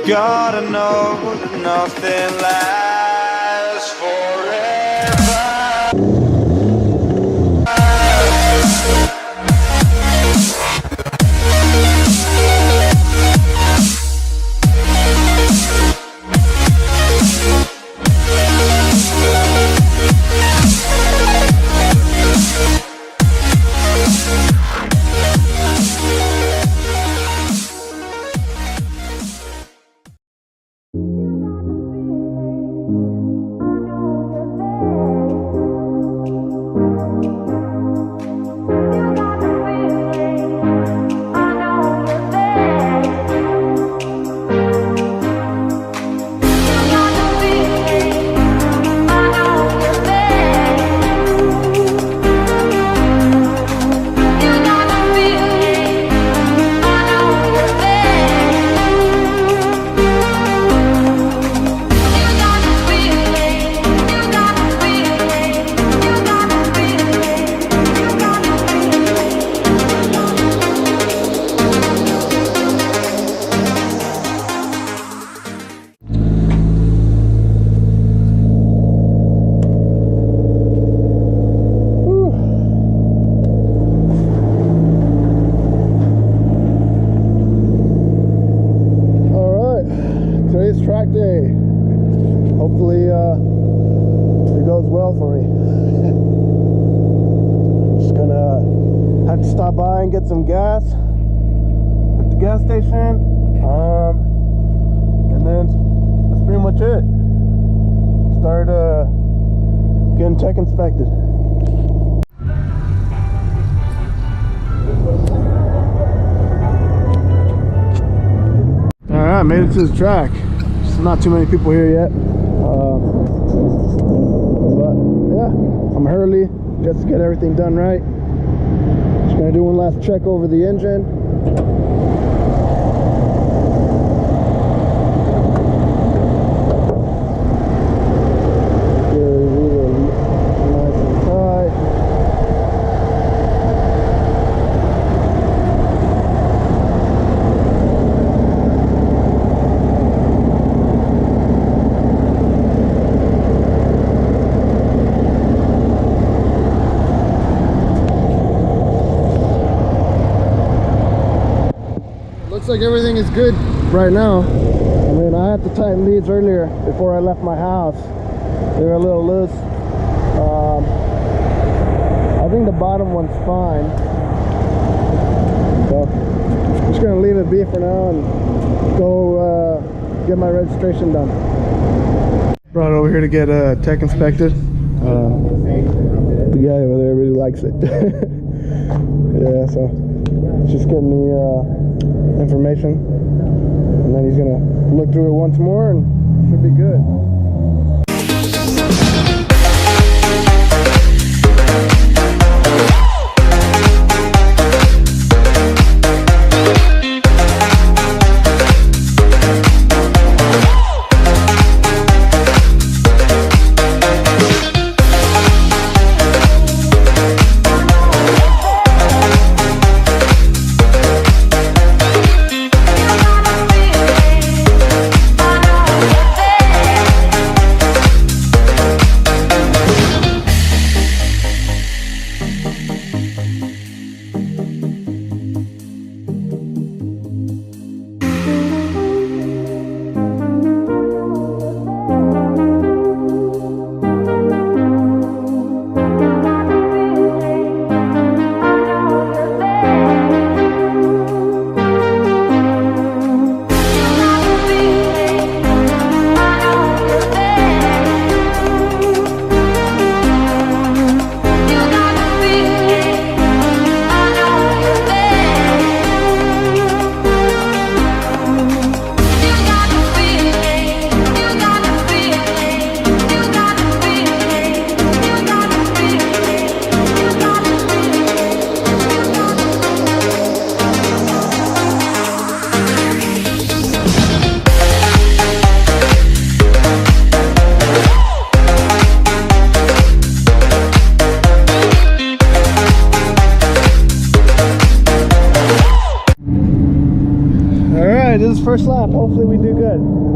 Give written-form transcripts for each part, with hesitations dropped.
gotta know that nothing lasts forever. Track day. Hopefully it goes well for me. Just gonna have to stop by and get some gas at the gas station, and then that's pretty much it. Start getting tech inspected. Alright, made it to the track. Not too many people here yet, but yeah, I'm early just to get everything done right. Just gonna do one last check over the engine. Looks like everything is good right now. I mean, I had to tighten these earlier before I left my house. They were a little loose. I think the bottom one's fine. So I'm just gonna leave it be for now and go get my registration done. Brought it over here to get tech inspected. The guy over there really likes it. Yeah, so just getting the information, and then he's gonna look through it once more and should be good. right, this is first lap. Hopefully we do good.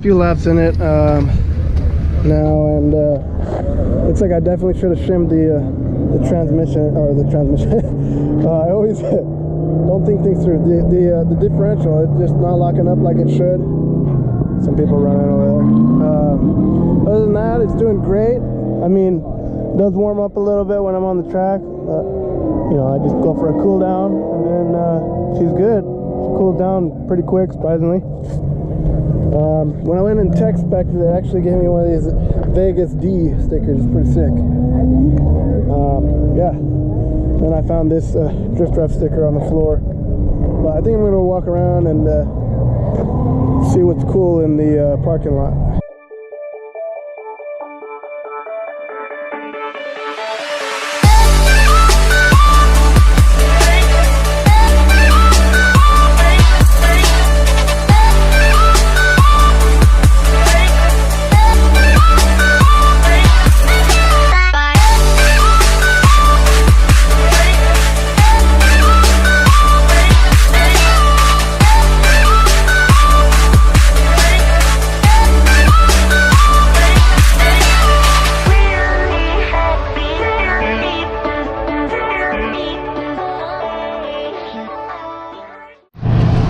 few laps in it now, and looks like I definitely should have shimmed the transmission, or the transmission. I always don't think things through. The differential, it's just not locking up like it should. Some people running over there. Other than that, it's doing great. I mean, it does warm up a little bit when I'm on the track. You know, I just go for a cool down, and then she's good. She cooled down pretty quick, surprisingly. When I went and tech spec, they actually gave me one of these Vegas D stickers. It's pretty sick. Yeah. Then I found this Drift Rough sticker on the floor. But I think I'm going to walk around and see what's cool in the parking lot.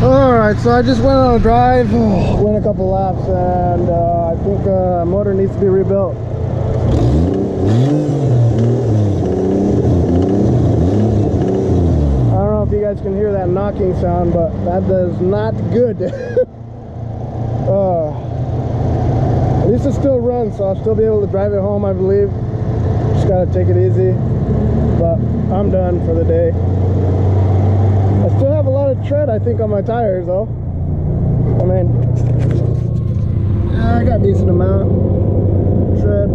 Alright, so I just went on a drive, went a couple laps, and I think motor needs to be rebuilt. I don't know if you guys can hear that knocking sound, but that is not good. At least it still runs, so I'll still be able to drive it home, I believe. Just gotta take it easy, but I'm done for the day. I still have a lot of tread, I think, on my tires, though. I mean, I got a decent amount of tread.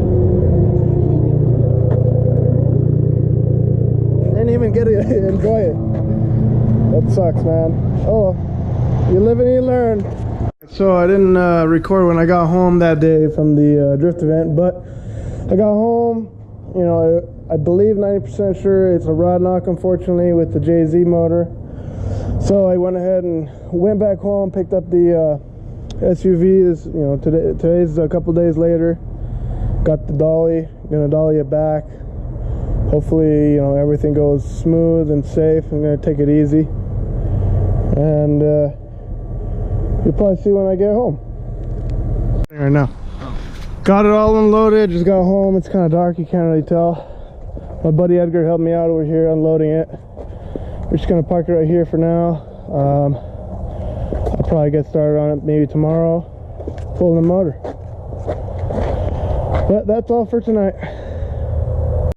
Didn't even get to enjoy it. That sucks, man. Oh, you live and you learn. So I didn't record when I got home that day from the drift event, but I got home, you know, I believe 90% sure it's a rod knock, unfortunately, with the JZ motor. So I went ahead and went back home, picked up the SUV. This, you know, today's a couple days later. Got the dolly, gonna dolly it back. Hopefully, you know, everything goes smooth and safe. I'm gonna take it easy, and you'll probably see when I get home. Right now, got it all unloaded. Just got home. It's kind of dark. You can't really tell. My buddy Edgar helped me out over here unloading it. We're just gonna park it right here for now. I'll probably get started on it maybe tomorrow, pulling the motor. But that's all for tonight.